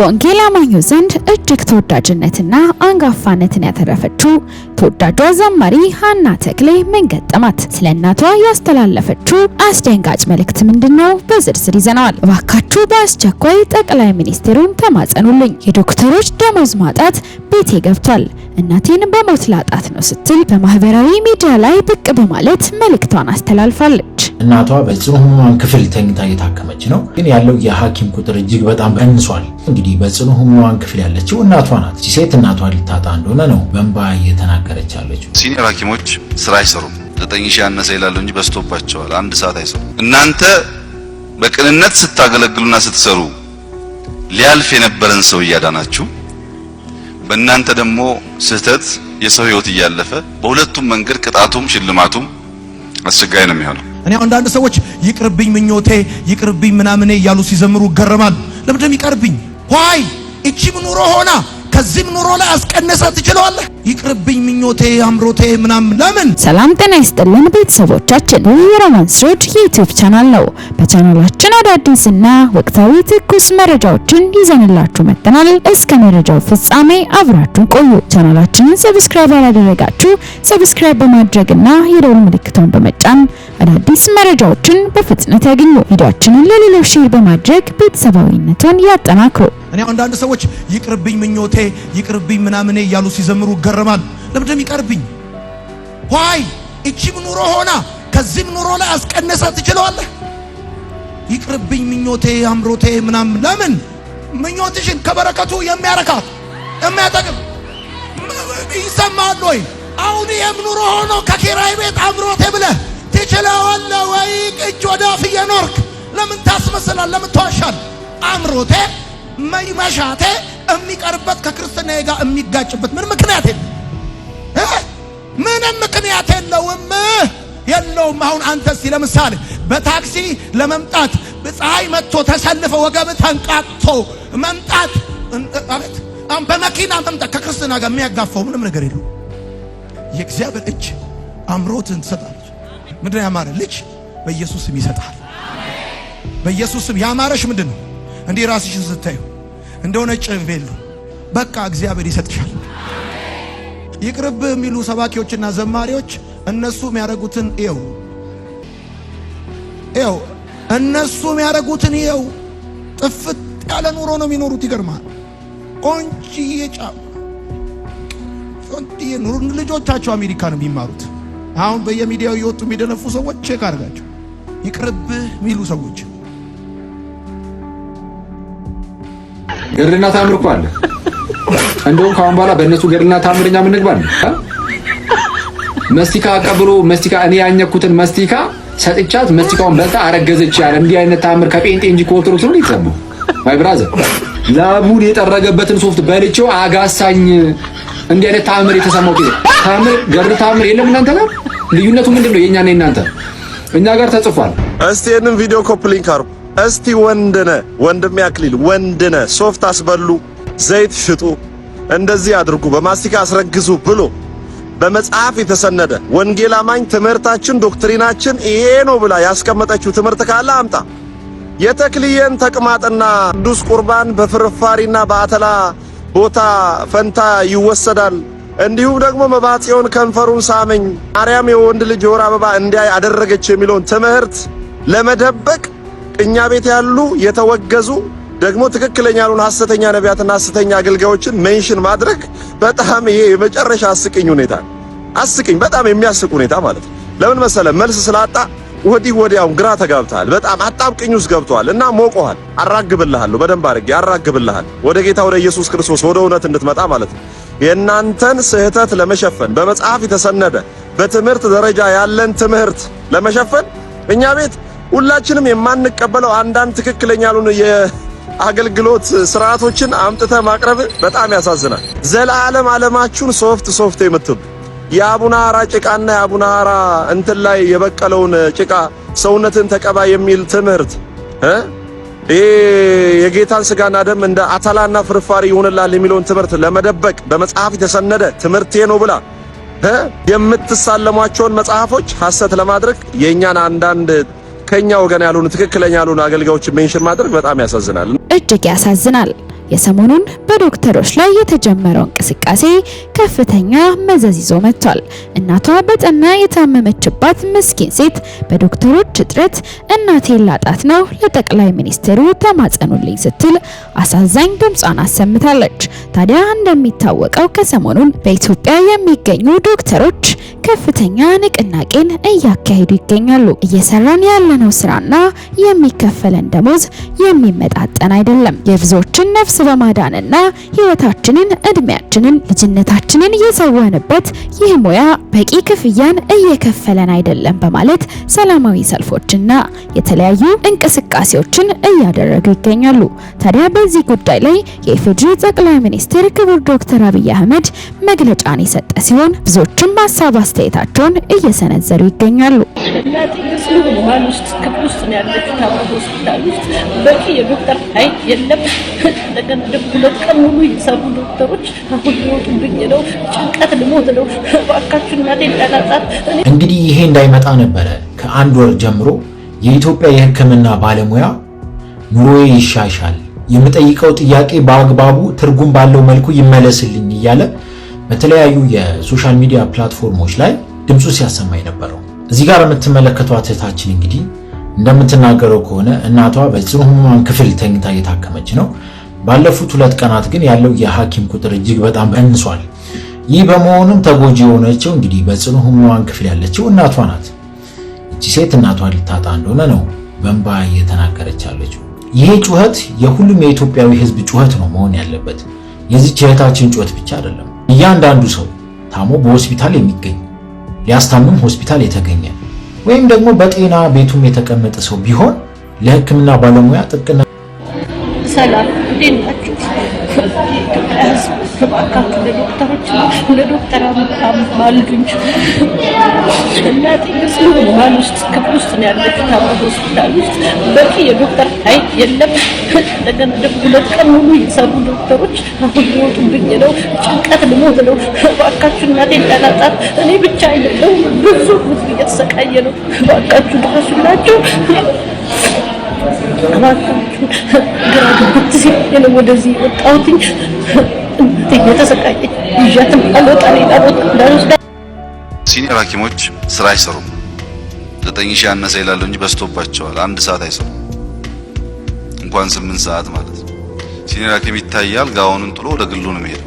በወንጌል አማኞች ዘንድ እጅግ ተወዳጅነትና አንጋፋነትን ያተረፈችው ተወዳጇ ዘማሪ ሀና ተክሌ ምን ገጠማት? ስለ እናቷ ያስተላለፈችው አስደንጋጭ መልእክት ምንድነው? በዝርዝር ይዘናል። እባካችሁ በአስቸኳይ ጠቅላይ ሚኒስትሩን ተማጸኑልኝ፣ የዶክተሮች ደሞዝ ማጣት ቤቴ ገብቷል፣ እናቴን በሞት ላጣት ነው ስትል በማህበራዊ ሚዲያ ላይ ብቅ በማለት መልእክቷን አስተላልፋለች። እናቷ በጽኑ ህሙማን ክፍል ተኝታ እየታከመች ነው፣ ግን ያለው የሐኪም ቁጥር እጅግ በጣም ቀንሷል። እንግዲህ በጽኑ ህሙማን ክፍል ያለችው እናቷ ናት። ሴት እናቷ ልታጣ እንደሆነ ነው በእንባ እየተናገረች ያለችው። ሲኒየር ሐኪሞች ስራ አይሰሩም። 9000 ያነሰ ይላሉ እንጂ በስቶባቸዋል። አንድ ሰዓት አይሰሩም። እናንተ በቅንነት ስታገለግሉና ስትሰሩ ሊያልፍ የነበረን ሰው እያዳናችሁ፣ በእናንተ ደግሞ ስህተት የሰው ህይወት እያለፈ በሁለቱም መንገድ ቅጣቱም ሽልማቱም አስቸጋሪ ነው የሚሆነው። እኔ አንዳንድ ሰዎች ይቅርብኝ ምኞቴ ይቅርብኝ ምናምን እያሉ ሲዘምሩ ገረማል። ለምንድነው ይቀርብኝ? ዋይ እቺም ኑሮ ሆና ከዚህም ኑሮ ላይ አስቀነሰ ትችላለህ። ይቅርብኝ ምኞቴ አምሮቴ ምናምን ለምን? ሰላም ጤና ይስጥልን ቤተሰቦቻችን፣ የሮማንስ ሮድ የዩቲዩብ ቻናል ነው። በቻናላችን አዳዲስና ወቅታዊ ትኩስ መረጃዎችን ይዘንላችሁ መጥተናል። እስከ መረጃው ፍጻሜ አብራችሁን ቆዩ። ቻናላችንን ሰብስክራይብ ያላደረጋችሁ ሰብስክራይብ በማድረግና የደወል ምልክቱን በመጫን አዳዲስ መረጃዎችን በፍጥነት ያገኙ። ቪዲዮአችንን ለሌሎች ሼር በማድረግ ቤተሰባዊነቱን ያጠናክሩ። እኔ አንዳንድ ሰዎች ይቅርብኝ ምኞቴ ይቅርብኝ ምናምን እያሉ ሲዘምሩ ገረማል። ለምንድነው ይቀርብኝ? ዋይ እቺም ኑሮ ሆና ከዚህም ኑሮ ላይ አስቀነሰ ትችላለህ። ይቅርብኝ ምኞቴ አምሮቴ ምናምን ለምን? ምኞትሽን ከበረከቱ የሚያረካት የሚያጠግብ ይሰማል ወይ? አሁን ይሄም ኑሮ ሆኖ ከኪራይ ቤት አምሮቴ ብለህ ትችላለህ ወይ? እጅ ወዳፍ እየኖርክ ለምን ታስመስላለህ? ለምን ተዋሻል? አምሮቴ መሻቴ የሚቀርበት ከክርስትና ጋር የሚጋጭበት ምን ምክንያት የለም? ምንም ምክንያት የለውም። አሁን አንተስ ለምሳሌ በታክሲ ለመምጣት በፀሐይ መጥቶ ተሰልፈ ወገብ ተንቃጥቶ መምጣት አቤት፣ በመኪና መምጣት ከክርስትና ጋር የሚያጋፋው ምንም ነገር የለው። የእግዚአብሔር እጅ አምሮትን ትሰጣለች። ምንድነው ያማረ ልጅ በኢየሱስም ይሰጣል። በኢየሱስም ያማረሽ ምንድነው? እንዲህ ራስሽን ስታዩ እንደሆነ ጭንቬል በቃ እግዚአብሔር ይሰጥሻል። ይቅርብ የሚሉ ሰባኪዎችና ዘማሪዎች እነሱ የሚያረጉትን ይው እነሱ የሚያረጉትን ይው ጥፍት ያለ ኑሮ ነው የሚኖሩት። ይገርማል። ቆንጆዬ ጫማ ቆንጆዬ ኑሮ። ልጆቻቸው አሜሪካ ነው የሚማሩት። አሁን በየሚዲያው እየወጡ የሚደነፉ ሰዎች ቼክ አድርጋቸው። ይቅርብ የሚሉ ሰዎች ገድልና ታምር እኮ አለ። እንደውም ካሁን በኋላ በእነሱ ገድልና ታምርኛ ምን እንግባለን? መስቲካ አቀብሎ መስቲካ እኔ ያኘኩትን መስቲካ ሰጥቻት መስቲካውን በልታ አረገዘች ያለ እንዲህ አይነት ታምር ከጴንጤ እንጂ ከኦርቶዶክስ ነው ይተሰማው። ማይ ብራዘር ላቡን የጠረገበትን ሶፍት በልቼው አጋሳኝ እንዲህ አይነት ታምር የተሰማው ታምር ገድል ታምር የለም። እናንተ ጋር ልዩነቱ ምንድነው? የኛና የናንተ እኛ ጋር ተጽፏል። እስቲ እንን ቪዲዮ ኮፕሊንግ አርጉ። እስቲ ወንድሜ አክሊል ወንድነ ሶፍት አስበሉ፣ ዘይት ሽጡ፣ እንደዚህ አድርጉ፣ በማስቲካ አስረግዙ ብሎ በመጽሐፍ የተሰነደ ወንጌል አማኝ ትምህርታችን ዶክትሪናችን ይሄ ነው ብላ ያስቀመጠችው ትምህርት ካለ አምጣ። የተክልየን ተቅማጥና ቅዱስ ቁርባን በፍርፋሪና በአተላ ቦታ ፈንታ ይወሰዳል። እንዲሁም ደግሞ መባጽዮን ከንፈሩን ሳመኝ ማርያም የወንድ ልጅ የወር አበባ እንዲያይ አደረገች የሚለውን ትምህርት ለመደበቅ እኛ ቤት ያሉ የተወገዙ ደግሞ ትክክለኛ ያሉን ሐሰተኛ ነቢያትና ሐሰተኛ አገልጋዮችን ሜንሽን ማድረግ በጣም ይሄ የመጨረሻ አስቂኝ ሁኔታ፣ አስቂኝ በጣም የሚያስቅ ሁኔታ ማለት ነው። ለምን መሰለ? መልስ ስላጣ ወዲያው ግራ ተጋብተሃል። በጣም አጣብቅኝ ውስጥ ገብተዋል እና ሞቆሃል። አራግብልሃለሁ፣ በደንብ አድርጌ አራግብልሃል፣ ወደ ጌታ ወደ ኢየሱስ ክርስቶስ ወደ እውነት እንድትመጣ ማለት ነው። የእናንተን ስህተት ለመሸፈን በመጽሐፍ የተሰነደ በትምህርት ደረጃ ያለን ትምህርት ለመሸፈን እኛ ቤት ሁላችንም የማንቀበለው አንዳንድ ትክክለኛ ያሉን የአገልግሎት ስርዓቶችን አምጥተ ማቅረብ በጣም ያሳዝናል። ዘላለም ዓለማችሁን ሶፍት የምትሉ የአቡነ ሐራ ጭቃና የአቡነ ሐራ እንትን ላይ የበቀለውን ጭቃ ሰውነትን ተቀባ የሚል ትምህርት ይሄ የጌታን ስጋና ደም እንደ አተላና ፍርፋሪ ይሆንላል የሚለውን ትምህርት ለመደበቅ በመጽሐፍ የተሰነደ ትምህርቴ ነው ብላ የምትሳለሟቸውን መጽሐፎች ሐሰት ለማድረግ የኛን አንዳንድ ከኛ ወገን ያሉን ትክክለኛ ያሉን አገልጋዮችን ሜንሽን ማድረግ በጣም ያሳዝናል። እጅግ ያሳዝናል። የሰሞኑን በዶክተሮች ላይ የተጀመረው እንቅስቃሴ ከፍተኛ መዘዝ ይዞ መጥቷል። እናቷ በጠና የታመመችባት ምስኪን ሴት በዶክተሮች እጥረት እናቴን ላጣት ነው፣ ለጠቅላይ ሚኒስትሩ ተማጸኑልኝ ስትል አሳዛኝ ድምጿን አሰምታለች። ታዲያ እንደሚታወቀው ከሰሞኑን በኢትዮጵያ የሚገኙ ዶክተሮች ከፍተኛ ንቅናቄን እያካሄዱ ይገኛሉ። እየሰራን ያለነው ስራና የሚከፈለን ደሞዝ የሚመጣጠን አይደለም። የብዙዎችን ነፍስ በማዳንና ህይወታችንን፣ እድሜያችንን፣ ልጅነታችንን የሰዋንበት ይህ ሙያ በቂ ክፍያን እየከፈለን አይደለም በማለት ሰላማዊ ሰልፎችና የተለያዩ እንቅስቃሴዎችን እያደረጉ ይገኛሉ። ታዲያ በዚህ ጉዳይ ላይ የኢፌዴሪ ጠቅላይ ሚኒስትር ክቡር ዶክተር አብይ አህመድ መግለጫን የሰጠ ሲሆን ብዙዎችም ሀሳብ አስተያየታቸውን እየሰነዘሩ ይገኛሉ። ሆስፒታል ውስጥ በቂ የዶክተር ኃይል የለም። እንደገና ደግሞ 2 ቀን ሙሉ የሰሩ ዶክተሮች አሁን ሊወጡብኝ ነው። ጭንቀት ልሞት ነው። እባካችሁ እናቴን ላጣት። እንግዲህ ይሄ እንዳይመጣ ነበረ ከአንድ ወር ጀምሮ የኢትዮጵያ የሕክምና ባለሙያ ኑሮዬ ይሻሻል፣ የምጠይቀው ጥያቄ በአግባቡ ትርጉም ባለው መልኩ ይመለስልኝ እያለ በተለያዩ የሶሻል ሚዲያ ፕላትፎርሞች ላይ ድምፁ ሲያሰማ የነበረው። እዚህ ጋር የምትመለከቷት እህታችን እንግዲህ እንደምትናገረው ከሆነ እናቷ በጽኑ ህሙማን ክፍል ተኝታ እየታከመች ነው። ባለፉት 2 ቀናት ግን ያለው የሐኪም ቁጥር እጅግ በጣም ቀንሷል። ይህ በመሆኑም ተጎጂ የሆነችው እንግዲህ በጽኑ ህሙማን ክፍል ያለችው እናቷ ናት። እቺ ሴት እናቷን ልታጣ እንደሆነ ነው በእንባ እየተናገረች ያለችው። ይሄ ጩኸት የሁሉም የኢትዮጵያዊ ህዝብ ጩኸት ነው መሆን ያለበት። የዚች እህታችን ጩኸት ብቻ አይደለም። እያንዳንዱ ሰው ታሞ በሆስፒታል የሚገኝ ሊያስታምም ሆስፒታል የተገኘ ወይም ደግሞ በጤና ቤቱም የተቀመጠ ሰው ቢሆን ለህክምና ባለሙያ ጥቅና ሰላም እንዴናችሁ? እባካችሁ ለዶክተር አማልዱኝ። እናቴ በጽኑ ህሙማን ክፍል ውስጥ ነው ያለችው። ሆስፒታል ውስጥ በቂ የዶክተር ኃይል የለም። እንደገና ደግሞ 2 ቀን ሙሉ የሰሩ ዶክተሮች አሁን ሊወጡብኝ ነው። ጭንቀት ልሞት ነው። እባካችሁ እናቴን ላጣት። እኔ ብቻ አይደለም ብዙ ህዝብ እየተሰቃየ ነው። እባካችሁ ድረሱላቸው። እባካችሁ ግራ ግብት ሲል ወደዚህ ወጣሁት። እናቴ የተሰቃየች ይዣትም አልወጣ ሌላ ቦታ እንዳልወስዳ። ሲኒየር ሐኪሞች ስራ አይሰሩም። 9000 ያነሰ ይላሉ እንጂ በዝቶባቸዋል። 1 ሰዓት አይሰሩም፣ እንኳን 8 ሰዓት ማለት ነው። ሲኒየር ሐኪም ይታያል፣ ጋውኑን ጥሎ ወደ ግሉ ነው የሚሄደው።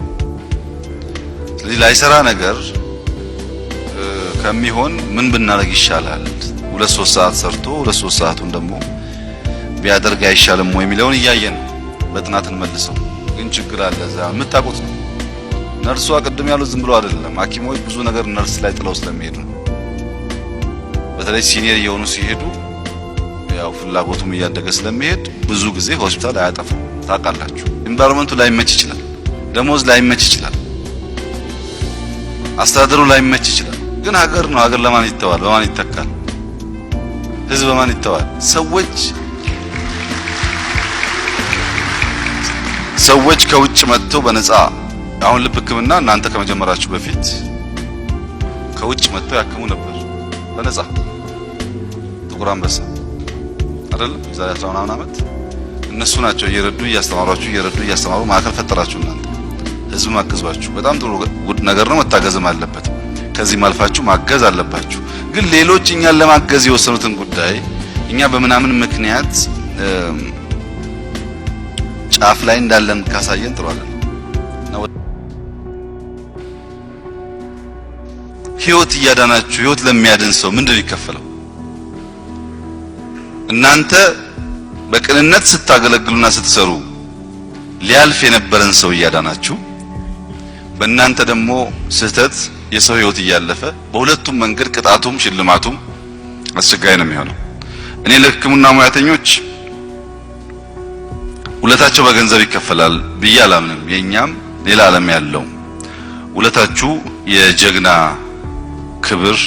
ስለዚህ ላይሰራ ነገር ከሚሆን ምን ብናደርግ ይሻላል? 2-3 ሰዓት ሰርቶ 2-3 ሰዓቱን ደግሞ ቢያደርግ አይሻልም ወይ የሚለውን እያየን በጥናት እንመልሰው። ግን ችግር አለ እዛ የምታውቁት ነው። ነርሷ ቅድም ያሉት ዝም ብሎ አይደለም። ሐኪሞች ብዙ ነገር ነርስ ላይ ጥለው ስለሚሄዱ ነው። በተለይ ሲኒየር እየሆኑ ሲሄዱ ያው ፍላጎቱም እያደገ ስለሚሄድ ብዙ ጊዜ ሆስፒታል አያጠፉም። ታውቃላችሁ፣ ኢንቫይሮመንቱ ላይመች ይችላል፣ ደሞዝ ላይመች ይችላል፣ አስተዳደሩ ላይመች ይችላል። ግን ሀገር ነው። ሀገር ለማን ይተዋል? በማን ይተካል? ህዝብ በማን ይተዋል? ሰዎች ከውጭ መጥተው በነፃ አሁን ልብ ህክምና እናንተ ከመጀመራችሁ በፊት ከውጭ መጥተው ያክሙ ነበር በነፃ። ጥቁር አንበሳ አይደለም ዛሬ 10 ዓመት እነሱ ናቸው እየረዱ እያስተማሩ ማዕከል ፈጠራችሁ። እናንተ ህዝብ ማገዟችሁ በጣም ጥሩ ነገር ነው፣ መታገዝም አለበት። ከዚህ ማልፋችሁ ማገዝ አለባችሁ። ግን ሌሎች እኛን ለማገዝ የወሰኑትን ጉዳይ እኛ በምናምን ምክንያት ጫፍ ላይ እንዳለን ካሳየን ጥሩ አይደለም። ህይወት እያዳናችሁ ህይወት ለሚያድን ሰው ምንድነው ይከፈለው? እናንተ በቅንነት ስታገለግሉና ስትሰሩ ሊያልፍ የነበረን ሰው እያዳናችሁ፣ በእናንተ ደግሞ ስህተት የሰው ህይወት እያለፈ፣ በሁለቱም መንገድ ቅጣቱም ሽልማቱም አስቸጋሪ ነው የሚሆነው። እኔ ለህክምና ሙያተኞች ውለታቸው በገንዘብ ይከፈላል ብዬ አላምንም። የኛም ሌላ ዓለም ያለው ውለታችሁ የጀግና ክብር፣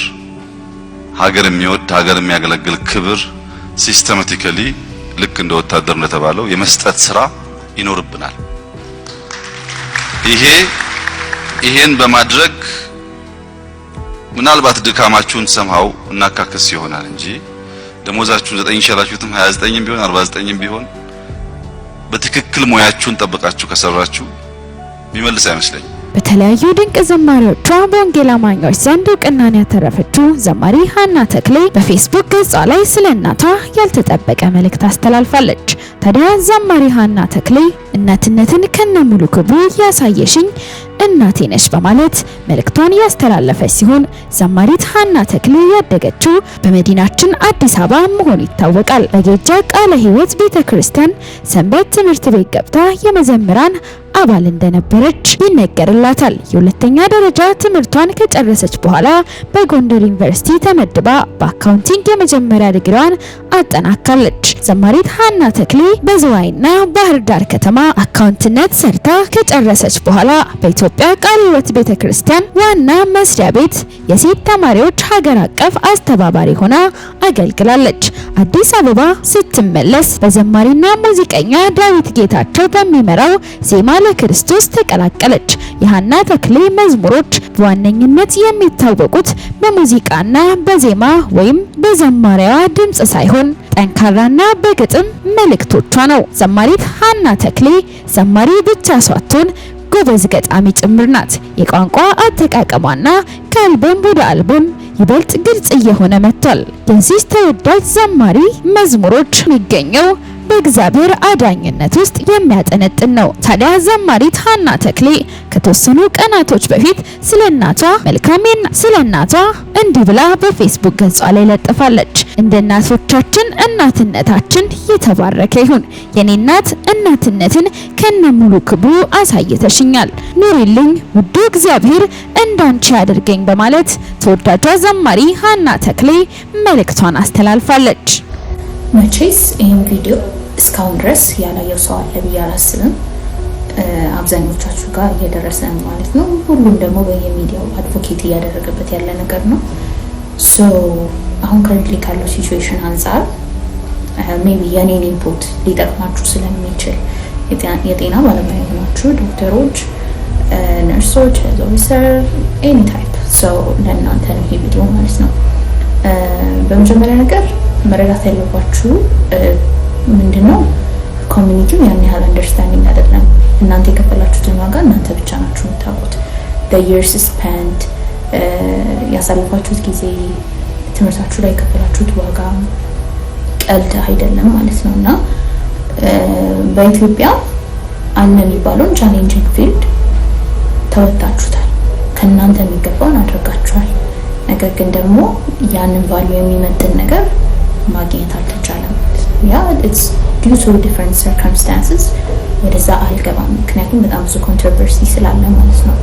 ሀገር የሚወድ ሀገር የሚያገለግል ክብር ሲስተማቲካሊ ልክ እንደ ወታደር እንደተባለው የመስጠት ስራ ይኖርብናል። ይሄን በማድረግ ምናልባት ድካማችሁን ሰምሃው እናካክስ ይሆናል እንጂ ደሞዛችሁን 9 ሺህ ያላችሁትም 29ም ቢሆን 49ም ቢሆን በትክክል ሙያችሁን ጠብቃችሁ ከሰራችሁ የሚመልስ አይመስለኝም። በተለያዩ ድንቅ ዘማሪዎቿ በወንጌል አማኞች ዘንድ እውቅናን ያተረፈችው ዘማሪ ሀና ተክሌ በፌስቡክ ገጿ ላይ ስለ እናቷ ያልተጠበቀ መልእክት አስተላልፋለች። ታዲያ ዘማሪ ሀና ተክሌ እናትነትን ከነሙሉ ክብሩ ያሳየሽኝ እናቴ ነሽ በማለት መልእክቷን ያስተላለፈች ሲሆን ዘማሪት ሀና ተክሌ ያደገችው በመዲናችን አዲስ አበባ መሆኑ ይታወቃል። በጌጃ ቃለ ሕይወት ቤተክርስቲያን ሰንበት ትምህርት ቤት ገብታ የመዘምራን አባል እንደነበረች ይነገርላታል። የሁለተኛ ደረጃ ትምህርቷን ከጨረሰች በኋላ በጎንደር ዩኒቨርሲቲ ተመድባ በአካውንቲንግ የመጀመሪያ ዲግሪዋን አጠናካለች። ዘማሪት ሀና ተክሌ በዝዋይና ባህር ዳር ከተማ አካውንትነት ሰርታ ከጨረሰች በኋላ በኢትዮጵያ ቃለ ሕይወት ቤተክርስቲያን ዋና መስሪያ ቤት የሴት ተማሪዎች ሀገር አቀፍ አስተባባሪ ሆና አገልግላለች። አዲስ አበባ ስትመለስ በዘማሪና ሙዚቀኛ ዳዊት ጌታቸው በሚመራው ዜማ ለክርስቶስ ተቀላቀለች። የሀና ተክሌ መዝሙሮች በዋነኝነት የሚታወቁት በሙዚቃና በዜማ ወይም በዘማሪዋ ድምጽ ሳይሆን ጠንካራና በግጥም መልእክቶቿ ነው። ዘማሪት ሀና ተክሌ ዘማሪ ብቻ ሳትሆን ጎበዝ ገጣሚ ጭምር ናት። የቋንቋ አጠቃቀሟና ከአልበም ወደ አልበም ይበልጥ ግልጽ እየሆነ መጥቷል። የዚህ ተወዳጅ ዘማሪ መዝሙሮች የሚገኘው በእግዚአብሔር አዳኝነት ውስጥ የሚያጠነጥን ነው። ታዲያ ዘማሪት ሀና ተክሌ ከተወሰኑ ቀናቶች በፊት ስለ እናቷ እንዲህ ብላ በፌስቡክ ገጿ ላይ ለጥፋለች። እንደ እናቶቻችን እናትነታችን የተባረከ ይሁን። የኔ እናት እናትነትን ከነሙሉ ክብሩ አሳይተሽኛል። ኑሪልኝ ውዱ እግዚአብሔር እንዳንቺ ያድርገኝ በማለት ተወዳጇ ዘማሪ ሀና ተክሌ መልእክቷን አስተላልፋለች። መቼስ ይህን ቪዲዮ እስካሁን ድረስ ያላየው ሰው አለ ብዬ አላስብም። አብዛኞቻችሁ ጋር እየደረሰ ነው ማለት ነው። ሁሉም ደግሞ በየሚዲያው አድቮኬት እያደረገበት ያለ ነገር ነው። ሶ አሁን ከረንትሊ ካለው ሲቹዌሽን አንፃር ሜቢ የኔን ኢንፑት ሊጠቅማችሁ ስለሚችል የጤና ባለሙያ የሆናችሁ ዶክተሮች፣ ነርሶች፣ ሄልዝ ኦፊሰር ኤኒ ታይፕ ሰው ለእናንተ ነው ይሄ ቪዲዮ ማለት ነው። በመጀመሪያ ነገር መረዳት ያለባችሁ ምንድነው ኮሚኒቲው ያን ያህል አንደርስታንዲንግ አይደለም። እናንተ የከፈላችሁትን ዋጋ እናንተ ብቻ ናችሁ የምታውቁት። the years spent ያሳለፋችሁት ጊዜ፣ ትምህርታችሁ ላይ የከፈላችሁት ዋጋ ቀልድ አይደለም ማለት ነውና በኢትዮጵያ አለ የሚባለውን ቻሌንጂንግ ፊልድ ተወጣችሁታል። ከእናንተ የሚገባውን አድርጋችኋል። ነገር ግን ደግሞ ያንን ቫልዩ የሚመጥን ነገር ማግኘት አልተቻለም። ያ it's due to different circumstances ወደዛ አልገባም፣ ምክንያቱም በጣም ብዙ ኮንትሮቨርሲ ስላለ ማለት ነው።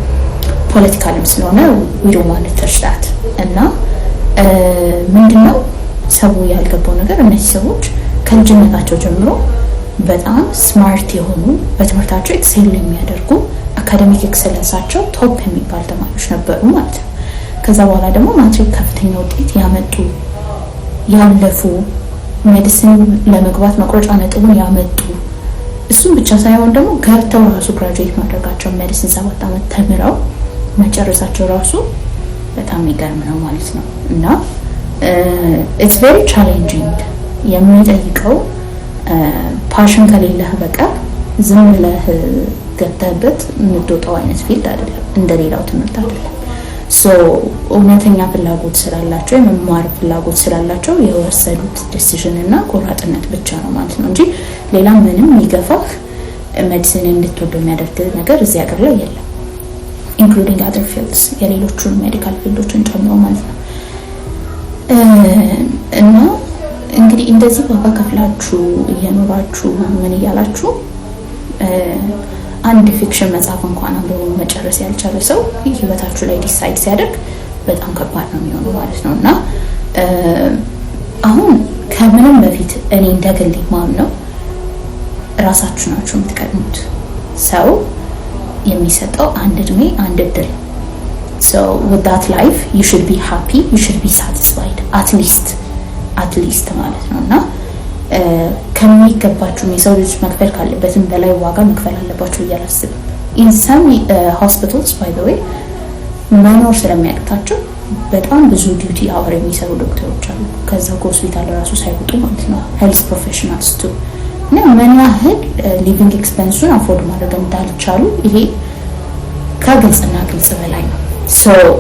ፖለቲካልም ስለሆነ we don't want to touch that እና ምንድነው ሰው ያልገባው ነገር እነዚህ ሰዎች ከልጅነታቸው ጀምሮ በጣም ስማርት የሆኑ በትምህርታቸው ኤክሴል የሚያደርጉ አካዳሚክ ኤክሰለንሳቸው ቶፕ የሚባል ተማሪዎች ነበሩ ማለት ነው። ከዛ በኋላ ደግሞ ማትሪክ ከፍተኛ ውጤት ያመጡ ያለፉ ሜዲሲን ለመግባት መቁረጫ ነጥቡን ያመጡ እሱም ብቻ ሳይሆን ደግሞ ገብተው ራሱ ግራጁዌት ማድረጋቸው ሜዲሲን 7 ዓመት ተምረው መጨረሳቸው ራሱ በጣም ይገርም ነው ማለት ነው። እና it's very challenging የሚጠይቀው ፓሽን ከሌለህ በቀር ዝም ብለህ ገብተህበት የምትወጣው አይነት ፊልድ አይደለም፣ እንደሌላው ትምህርት አይደለም። ሶ እውነተኛ ፍላጎት ስላላቸው የመማር ፍላጎት ስላላቸው የወሰዱት ዲሲዥን እና ቆራጥነት ብቻ ነው ማለት ነው እንጂ ሌላ ምንም የሚገፋህ ሜዲሲን እንድትወድ የሚያደርግ ነገር እዚህ ሀገር ላይ የለም። ኢንክሉዲንግ አዘር ፊልድስ የሌሎቹን ሜዲካል ፊልዶችን ጨምሮ ማለት ነው። እና እንግዲህ እንደዚህ ዋጋ ከፍላችሁ እየኖራችሁ ምን እያላችሁ አንድ ፊክሽን መጽሐፍ እንኳን አንብቦ መጨረስ ያልቻለ ሰው ህይወታችሁ ላይ ዲሳይድ ሲያደርግ በጣም ከባድ ነው የሚሆነው ማለት ነው። እና አሁን ከምንም በፊት እኔ እንደግል ማምነው ራሳችሁ ናችሁ የምትቀድሙት። ሰው የሚሰጠው አንድ እድሜ አንድ እድል። so with that life you should be happy, you should be satisfied at least ማለት ነውና ከሚገባችሁ የሰው ልጅ መክፈል ካለበትም በላይ ዋጋ መክፈል አለባችሁ እያላስብ in some hospitals by the way መኖር ስለሚያቅታቸው በጣም ብዙ ዲዩቲ አወር የሚሰሩ ዶክተሮች አሉ። ከዛ ሆስፒታል ራሱ ሳይወጡ ማለት ነው ሄልዝ ፕሮፌሽናልስ ቱ እና ምን ያህል ሊቪንግ ኤክስፔንሱን አፎርድ ማድረግ እንዳልቻሉ ይሄ ከግልጽና ግልጽ በላይ ነው።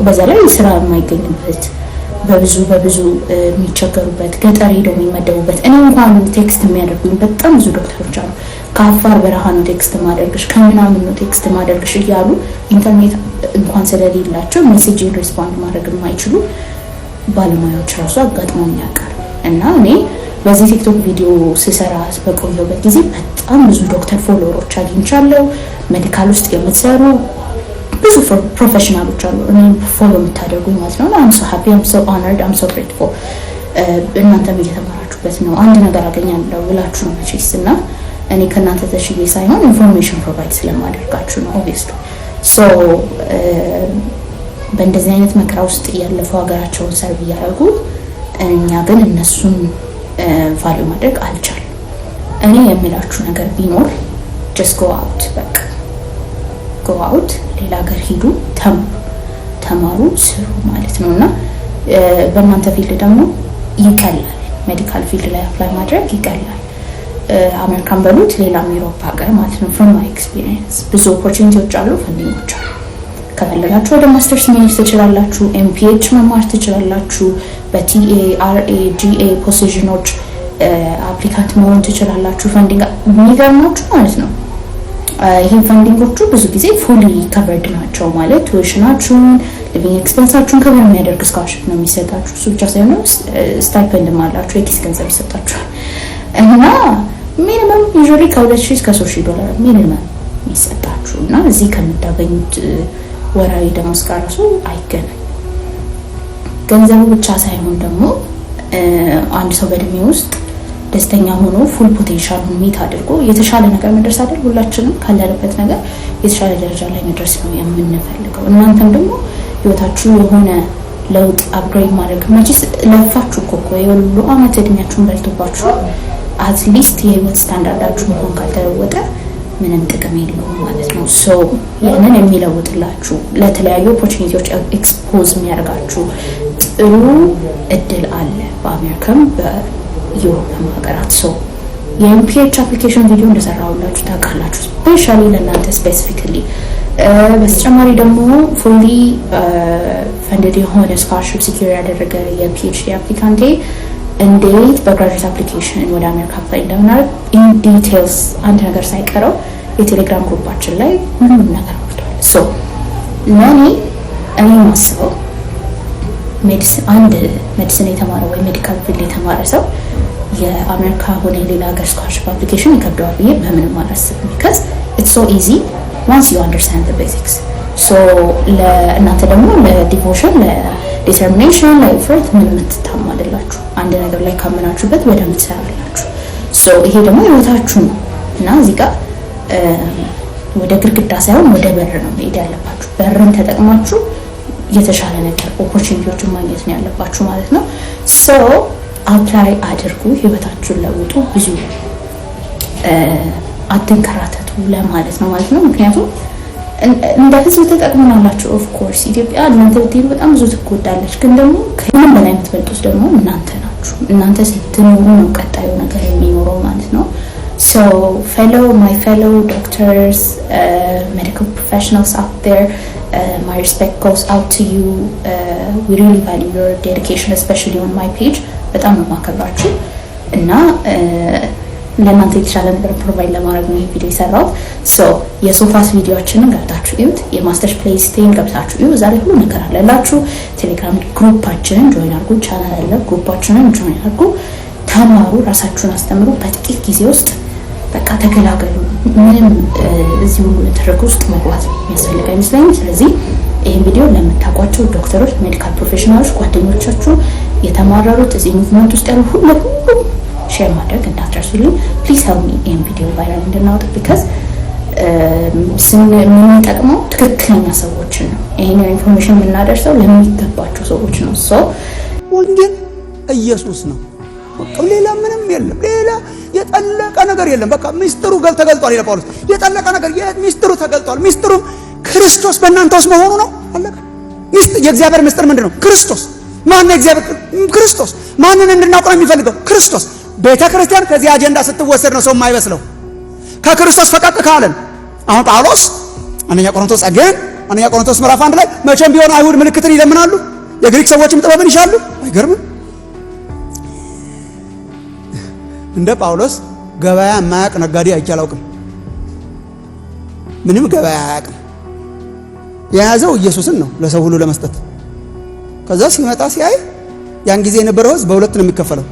በዛ ላይ ስራ የማይገኝበት በብዙ የሚቸገሩበት ገጠር ሄደው የሚመደቡበት እኔ እንኳን ቴክስት የሚያደርጉኝ በጣም ብዙ ዶክተሮች አሉ። ከአፋር በረሃ ነው ቴክስት ማደርግሽ ከምናምን ነው ቴክስት ማደርግሽ እያሉ ኢንተርኔት እንኳን ስለሌላቸው ሜሴጅን ሪስፖንድ ማድረግ የማይችሉ ባለሙያዎች ራሱ አጋጥመው ያውቃል። እና እኔ በዚህ ቲክቶክ ቪዲዮ ስሰራ በቆየሁበት ጊዜ በጣም ብዙ ዶክተር ፎሎወሮች አግኝቻለሁ። ሜዲካል ውስጥ የምትሰሩ ብዙ ፕሮፌሽናሎች አሉ እኔ ፎሎ የምታደርጉኝ ማለት ነው። I'm so happy, I'm so honored, I'm so grateful። እናንተም እየተማራችሁበት ነው አንድ ነገር አገኛለሁ ብላችሁ ነው መቼስ እና እኔ ከእናንተ ተሽዬ ሳይሆን ኢንፎርሜሽን ፕሮቫይድ ስለማደርጋችሁ ነው obviously። በእንደዚህ አይነት መከራ ውስጥ ያለፉ ሀገራቸውን ሰርቭ እያደረጉ እኛ ግን እነሱን ቫልዩ ማድረግ አልቻልም። እኔ የሚላችሁ ነገር ቢኖር just go out በቃ go out ሌላ ሀገር ሂዱ፣ ተማሩ፣ ስሩ ማለት ነውና በእናንተ ፊልድ ደግሞ ይቀላል። ሜዲካል ፊልድ ላይ አፕላይ ማድረግ ይቀላል። አሜሪካን በሉት ሌላም ዩሮፕ ሀገር ማለት ነው። from my experience ብዙ ኦፖርቹኒቲዎች አሉ፣ ፈንዲንጎች አሉ። ከፈለጋችሁ ወደ ማስተርስ መሄድ ትችላላችሁ፣ ኤምፒኤች መማር ትችላላችሁ፣ በቲኤ አርኤ ጂኤ ፖዚሽኖች አፕሊካንት መሆን ትችላላችሁ። ፈንዲንግ የሚገርማችሁ ማለት ነው ይሄ ፈንዲንጎቹ ብዙ ጊዜ ፉሊ ከቨርድ ናቸው ማለት ቱዊሽናችሁን ሊቪንግ ኤክስፔንሳችሁን ከቨር የሚያደርግ ስኮላርሺፕ ነው የሚሰጣችሁ። እሱ ብቻ ሳይሆን ስታይፔንድም አላችሁ፣ የኪስ ገንዘብ ይሰጣችኋል እና ሚኒመም ዩዥዋሊ ከ$2,000 እስከ $3,000 ሚኒመም የሚሰጣችሁ እና እዚህ ከምታገኙት ወራዊ ደሞዝ ጋር ራሱ አይገናኝ። ገንዘቡ ብቻ ሳይሆን ደግሞ አንድ ሰው በእድሜ ውስጥ ደስተኛ ሆኖ ፉል ፖቴንሻሉን ሚት አድርጎ የተሻለ ነገር መድረስ አይደል? ሁላችንም ካለበት ነገር የተሻለ ደረጃ ላይ መድረስ ነው የምንፈልገው። እናንተም ደግሞ ህይወታችሁ የሆነ ለውጥ አፕግሬድ ማድረግ መቼስ ለፋችሁ እኮ የሁሉ አመት እድሜያችሁን በልቶባችሁ አትሊስት የህይወት ስታንዳርዳችሁ እንኳን ካልተለወጠ ምንም ጥቅም የለውም ማለት ነው። ያንን የሚለውጥላችሁ ለተለያዩ ኦፖርቹኒቲዎች ኤክስፖዝ የሚያደርጋችሁ ጥሩ እድል አለ በአሜሪካም በዩሮፕም ሀገራት። የኤምፒኤች አፕሊኬሽን ቪዲዮ እንደሰራሁላችሁ ታውቃላችሁ፣ ስፔሻሊ ለእናንተ ስፔሲፊካሊ። በተጨማሪ ደግሞ ፉሊ ፈንድድ የሆነ ስኮላርሺፕ ሲኪር ያደረገ የፒኤችዲ አፕሊካንቴ እንዴት በግራጁዌት አፕሊኬሽን ወደ አሜሪካ አፕላይ እንደምናደርግ ኢን ዲቴልስ አንድ ነገር ሳይቀረው የቴሌግራም ግሩፓችን ላይ ሁሉም ነገር ወርዷል። ለእኔ የማስበው አንድ ሜዲሲን የተማረ ወይ ሜዲካል ፊልድ የተማረ ሰው የአሜሪካ ሆነ የሌላ ሀገር ስኮላርሺፕ አፕሊኬሽን ይከብደዋል ብዬ በምንም አላስብም። ቢካዝ ኢትስ ሶ ኢዚ ዋንስ ዩ አንደርስታንድ ዘ ቤዚክስ። ለእናንተ ደግሞ ለዲቮሽን ለዲተርሚኔሽን ለኤፈርት ምን የምትታሙ አይደላችሁ። አንድ ነገር ላይ ካመናችሁበት በደንብ ትሰራላችሁ። ይሄ ደግሞ ህይወታችሁ ነው እና እዚህ ጋር ወደ ግድግዳ ሳይሆን ወደ በር ነው መሄድ ያለባችሁ። በርን ተጠቅማችሁ የተሻለ ነገር ኦፖርቹኒቲዎችን ማግኘት ነው ያለባችሁ ማለት ነው። አፕላይ አድርጉ፣ ህይወታችሁን ለውጡ፣ ብዙ አትንከራተቱ ለማለት ነው ማለት ነው። ምክንያቱም እንደ ህዝብ ተጠቅመናላችሁ። ኦፍ ኮርስ ኢትዮጵያ እናንተ ብትሄዱ በጣም ብዙ ትጎዳለች፣ ግን ደግሞ ከምንም በላይ የምትበልጡት ደግሞ እናንተ ናችሁ። እናንተ ስትኖሩ ነው ቀጣዩ ነገር የሚኖረው ማለት ነው። my fellow doctors, medical professionals out there, my respect goes out to you. We really value your dedication, especially on my page. በጣም ነው ማከብራችሁ እና ለእናንተ የተሻለ ነገር ፕሮቫይድ ለማድረግ ነው ቪዲዮ የሰራሁት። የሶፋስ ቪዲዮዎችንን ገብታችሁ እዩት። የማስተርስ ፕሌሊስቴን ገብታችሁ እዩ። ዛሬ ሁሉ ነገር አለላችሁ። ቴሌግራም ግሩፓችንን ጆይን አድርጉ። ቻናል አለ፣ ግሩፓችንን ጆይን አድርጉ። ተማሩ፣ ራሳችሁን አስተምሩ። በጥቂት ጊዜ ውስጥ በቃ ተገላገሉ። ምንም እዚህ ሁሉ ተረክ ውስጥ መግባት የሚያስፈልግ አይመስለኝም። ስለዚህ ይህን ቪዲዮ ለምታውቋቸው ዶክተሮች፣ ሜዲካል ፕሮፌሽናሎች፣ ጓደኞቻችሁ የተማረሩት እዚህ ሙቭመንት ውስጥ ያሉ ሁሉም ሼር ማድረግ እንዳትረሱልኝ ፕሊዝ። ሄልፕ ሚ ይህን ቪዲዮ ቫይራል እንድናወጣ ቢካዝ የምንጠቅመው ትክክለኛ ሰዎችን ነው። ይህንን ኢንፎርሜሽን የምናደርሰው ለሚገባቸው ሰዎች ነው። ወንጌል ኢየሱስ ነው። ሌላ ምንም የለም። ሌላ የጠለቀ ነገር የለም። በቃ ሚስጥሩ ተገልጧል። ይላል ጳውሎስ። የጠለቀ ነገር ሚስጥሩ ተገልጧል። ሚስጥሩም ክርስቶስ በእናንተ ውስጥ መሆኑ ነው። አለቀ። የእግዚአብሔር ሚስጥር ምንድነው? ክርስቶስ። ማን ነው እግዚአብሔር? ክርስቶስ። ማንን እንድናውቅ ነው የሚፈልገው? ክርስቶስ። ቤተክርስቲያን ከዚህ አጀንዳ ስትወሰድ ነው ሰው የማይበስለው። ከክርስቶስ ፈቀቅ ካለን አሁን ጳውሎስ አንደኛ ቆሮንቶስ ምዕራፍ 1 ላይ መቼም ቢሆን አይሁድ ምልክትን ይለምናሉ፣ የግሪክ ሰዎችም ጥበብን ይሻሉ። አይገርምም? እንደ ጳውሎስ ገበያ የማያውቅ ነጋዴ አይቼ አላውቅም። ምንም ገበያ አያውቅም። የያዘው ኢየሱስን ነው ለሰው ሁሉ ለመስጠት። ከዛ ሲመጣ ሲያይ ያን ጊዜ የነበረው ሕዝብ በሁለት ነው የሚከፈለው።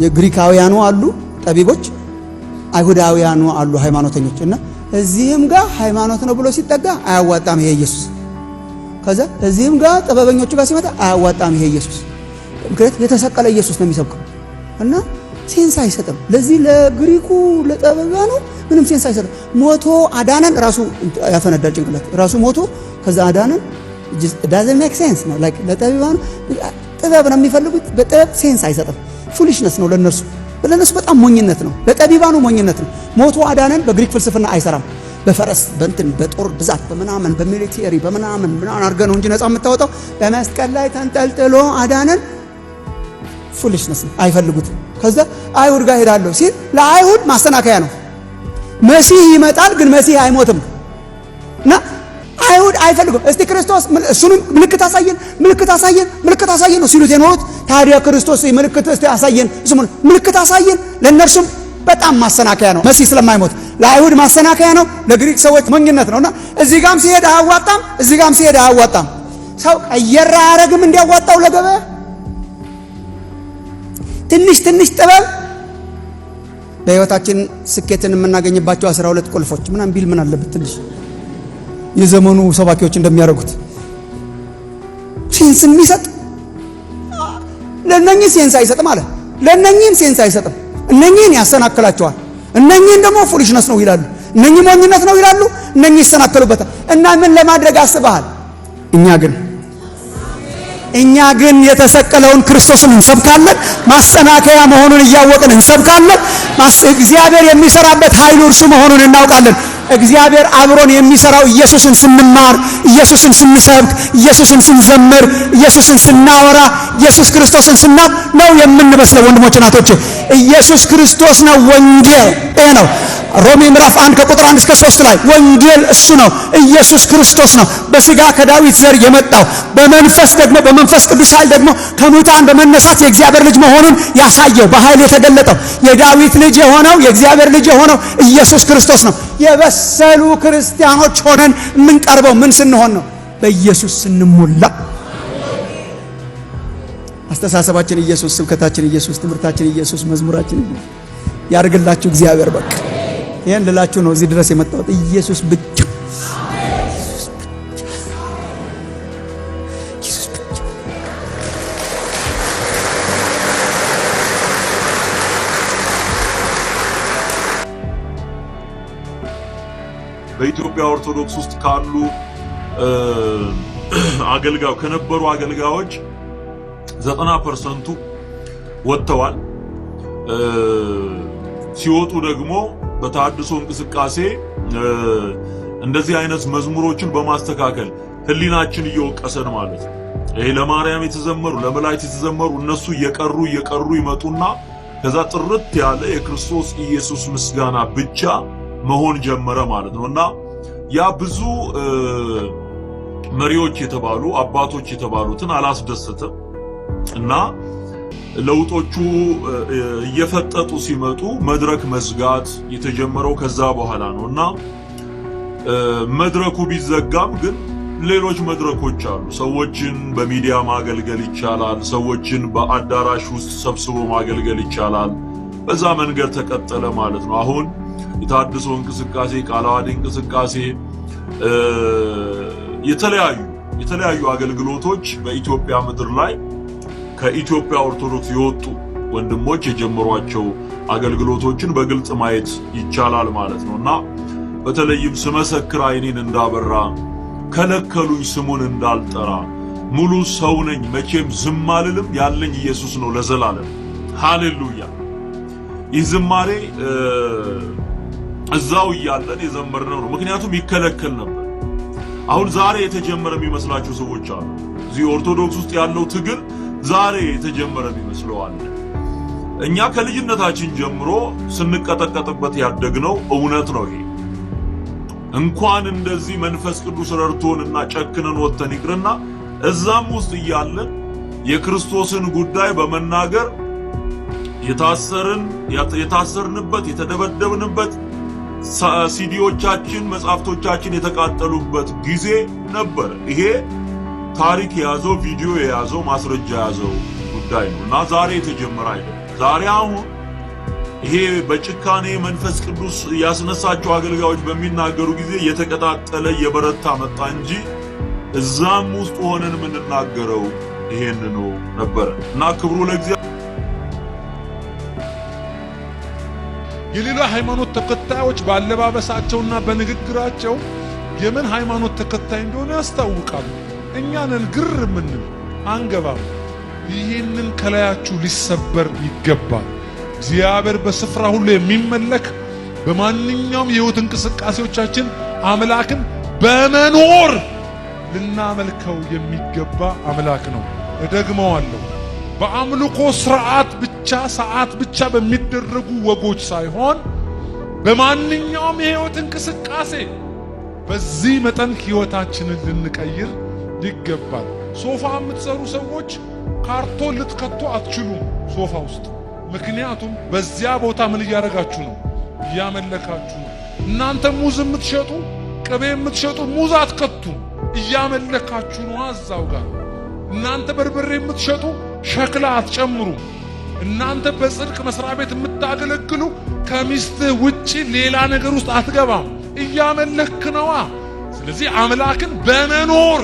የግሪካውያኑ አሉ ጠቢቦች፣ አይሁዳውያኑ አሉ ሃይማኖተኞች። እና እዚህም ጋር ሃይማኖት ነው ብሎ ሲጠጋ አያዋጣም ይሄ ኢየሱስ። ከዛ እዚህም ጋር ጥበበኞቹ ጋር ሲመጣ አያዋጣም ይሄ ኢየሱስ። ምክንያቱም የተሰቀለ ኢየሱስ ነው የሚሰብከው እና ሴንስ አይሰጥም። ለዚህ ለግሪኩ ለጠበባኑ ምንም ሴንስ አይሰጥም። ሞቶ አዳነን ራሱ ያፈነዳል ጭንቅላት ራሱ ሞቶ ከዛ አዳነን doesn't make sense ነው። ላይክ ለጠበባኑ ጥበብ ነው የሚፈልጉት። በጥበብ ሴንስ አይሰጥም። ፉሊሽነስ ነው ለነሱ በጣም ሞኝነት ነው። ለጠቢባኑ ሞኝነት ነው። ሞቶ አዳነን በግሪክ ፍልስፍና አይሰራም። በፈረስ በእንትን በጦር ብዛት በምናምን በሚሊቴሪ በምናምን አድርገህ ነው እንጂ ነፃ የምታወጣው በመስቀል ላይ ተንጠልጥሎ አዳነን ፉሊሽነስ ነው። አይፈልጉትም። ከዛ አይሁድ ጋር ሄዳለሁ ሲል ለአይሁድ ማስተናከያ ነው። መሲህ ይመጣል ግን መሲህ አይሞትም እና አይሁድ አይፈልጉም። እስቲ ክርስቶስ እሱንም ምልክት አሳየን ነው ሲሉት የኖሩት። ታዲያ ክርስቶስ ምልክት እስቲ አሳየን፣ እሱም ምልክት አሳየን። ለእነርሱም በጣም ማሰናከያ ነው። መሲህ ስለማይሞት ለአይሁድ ማሰናከያ ነው፣ ለግሪክ ሰዎች ሞኝነት ነውና እዚህ ጋም ሲሄድ አያዋጣም፣ እዚህ ጋም ሲሄድ አያዋጣም። ሰው ቀየራ አያረግም እንዲያዋጣው ለገበያ ትንሽ ጥበብ በህይወታችን ስኬትን የምናገኝባቸው 12 ቁልፎች ምናምን ቢል ምን አለበት? ትንሽ የዘመኑ ሰባኪዎች እንደሚያደርጉት ሴንስ የሚሰጥ ለነኚህ ሴንስ አይሰጥም አለ። ለነኚህም ሴንስ አይሰጥም። እነኚህን ያሰናክላቸዋል። እነኚህን ደግሞ ፉሊሽነስ ነው ይላሉ። እነኚህ ሞኝነት ነው ይላሉ። እነኚህ ይሰናከሉበታል። እና ምን ለማድረግ አስበሃል? እኛ ግን የተሰቀለውን ክርስቶስን እንሰብካለን። ማሰናከያ መሆኑን እያወቅን እንሰብካለን። እግዚአብሔር የሚሰራበት ኃይሉ እርሱ መሆኑን እናውቃለን። እግዚአብሔር አብሮን የሚሰራው ኢየሱስን ስንማር፣ ኢየሱስን ስንሰብክ፣ ኢየሱስን ስንዘምር፣ ኢየሱስን ስናወራ፣ ኢየሱስ ክርስቶስን ስናውቅ ነው የምንበስለው። ወንድሞች እናቶች፣ ኢየሱስ ክርስቶስ ነው ወንጌል። ይሄ ነው ሮሜ ምዕራፍ 1 ከቁጥር 1 እስከ 3 ላይ ወንጌል እሱ ነው፣ ኢየሱስ ክርስቶስ ነው። በስጋ ከዳዊት ዘር የመጣው በመንፈስ ቅዱስ ኃይል ደግሞ ከሙታን በመነሳት የእግዚአብሔር ልጅ መሆኑን ያሳየው በኃይል የተገለጠው የዳዊት ልጅ የሆነው የእግዚአብሔር ልጅ የሆነው ኢየሱስ ክርስቶስ ነው። የበሰሉ ክርስቲያኖች ሆነን የምንቀርበው ምን ስንሆን ነው? በኢየሱስ ስንሞላ። አስተሳሰባችን ኢየሱስ፣ ስብከታችን ኢየሱስ፣ ትምህርታችን ኢየሱስ፣ መዝሙራችን ያርግላችሁ እግዚአብሔር። በቃ ይሄን ልላችሁ ነው እዚህ ድረስ የመጣሁት። ኢየሱስ ብቻ በኢትዮጵያ ኦርቶዶክስ ውስጥ ካሉ ከነበሩ አገልጋዮች 90% ወጥተዋል። ሲወጡ ደግሞ በተሐድሶ እንቅስቃሴ እንደዚህ አይነት መዝሙሮችን በማስተካከል ህሊናችን እየወቀሰን ማለት ነው። ይሄ ለማርያም የተዘመሩ ለመላእክት የተዘመሩ እነሱ እየቀሩ ይመጡና ከዛ ጥርት ያለ የክርስቶስ ኢየሱስ ምስጋና ብቻ መሆን ጀመረ ማለት ነው። እና ያ ብዙ መሪዎች የተባሉ አባቶች የተባሉትን አላስደሰተም እና ለውጦቹ እየፈጠጡ ሲመጡ መድረክ መዝጋት የተጀመረው ከዛ በኋላ ነው። እና መድረኩ ቢዘጋም ግን ሌሎች መድረኮች አሉ። ሰዎችን በሚዲያ ማገልገል ይቻላል። ሰዎችን በአዳራሽ ውስጥ ሰብስቦ ማገልገል ይቻላል። በዛ መንገድ ተቀጠለ ማለት ነው። አሁን የተሐድሶ እንቅስቃሴ፣ ቃለ ዓዋዲ እንቅስቃሴ፣ የተለያዩ አገልግሎቶች በኢትዮጵያ ምድር ላይ ከኢትዮጵያ ኦርቶዶክስ የወጡ ወንድሞች የጀመሯቸው አገልግሎቶችን በግልጽ ማየት ይቻላል ማለት ነው። እና በተለይም ስመሰክር ዓይኔን እንዳበራ ከለከሉኝ ስሙን እንዳልጠራ ሙሉ ሰው ነኝ መቼም ዝም አልልም ያለኝ ኢየሱስ ነው ለዘላለም። ሃሌሉያ። ይህ ዝማሬ እዛው እያለን የዘመርነው ነው። ምክንያቱም ይከለከል ነበር። አሁን ዛሬ የተጀመረ የሚመስላቸው ሰዎች አሉ። እዚህ ኦርቶዶክስ ውስጥ ያለው ትግል ዛሬ የተጀመረ ይመስለዋል። እኛ ከልጅነታችን ጀምሮ ስንቀጠቀጥበት ያደግነው እውነት ነው። ይሄ እንኳን እንደዚህ መንፈስ ቅዱስ ረድቶንና ጨክነን ወጥተን ይቅርና እዛም ውስጥ እያለን የክርስቶስን ጉዳይ በመናገር የታሰርንበት የተደበደብንበት ሲዲዎቻችን መጻፍቶቻችን የተቃጠሉበት ጊዜ ነበር። ይሄ ታሪክ የያዘው ቪዲዮ የያዘው ማስረጃ የያዘው ጉዳይ ነው እና ዛሬ የተጀመረ አይደለም። ዛሬ አሁን ይሄ በጭካኔ መንፈስ ቅዱስ ያስነሳቸው አገልጋዮች በሚናገሩ ጊዜ የተቀጣጠለ የበረታ መጣ እንጂ እዛም ውስጥ ሆነን የምንናገረው ይሄን ነው ነበር እና ክብሩ ለእግዚአብሔር። የሌላ ሃይማኖት ተከታዮች ባለባበሳቸውና በንግግራቸው የምን ሃይማኖት ተከታይ እንደሆነ ያስታውቃሉ። እኛንን ግር ምንም አንገባም። ይህንን ከላያችሁ ሊሰበር ይገባል። እግዚአብሔር በስፍራ ሁሉ የሚመለክ በማንኛውም የህይወት እንቅስቃሴዎቻችን አምላክን በመኖር ልናመልከው የሚገባ አምላክ ነው። እደግመዋለሁ። በአምልኮ ስርዓት ብቻ ሰዓት ብቻ በሚደረጉ ወጎች ሳይሆን በማንኛውም የህይወት እንቅስቃሴ በዚህ መጠን ህይወታችንን ልንቀይር ይገባል። ሶፋ የምትሰሩ ሰዎች ካርቶን ልትከቱ አትችሉም ሶፋ ውስጥ። ምክንያቱም በዚያ ቦታ ምን እያደረጋችሁ ነው? እያመለካችሁ ነው። እናንተ ሙዝ የምትሸጡ ቅቤ የምትሸጡ ሙዝ አትከቱም፣ እያመለካችሁ ነው እዛው ጋር። እናንተ በርበሬ የምትሸጡ ሸክላ አትጨምሩ። እናንተ በጽድቅ መስሪያ ቤት የምታገለግሉ ከሚስትህ ውጪ ሌላ ነገር ውስጥ አትገባም፣ እያመለክ ነዋ። ስለዚህ አምላክን በመኖር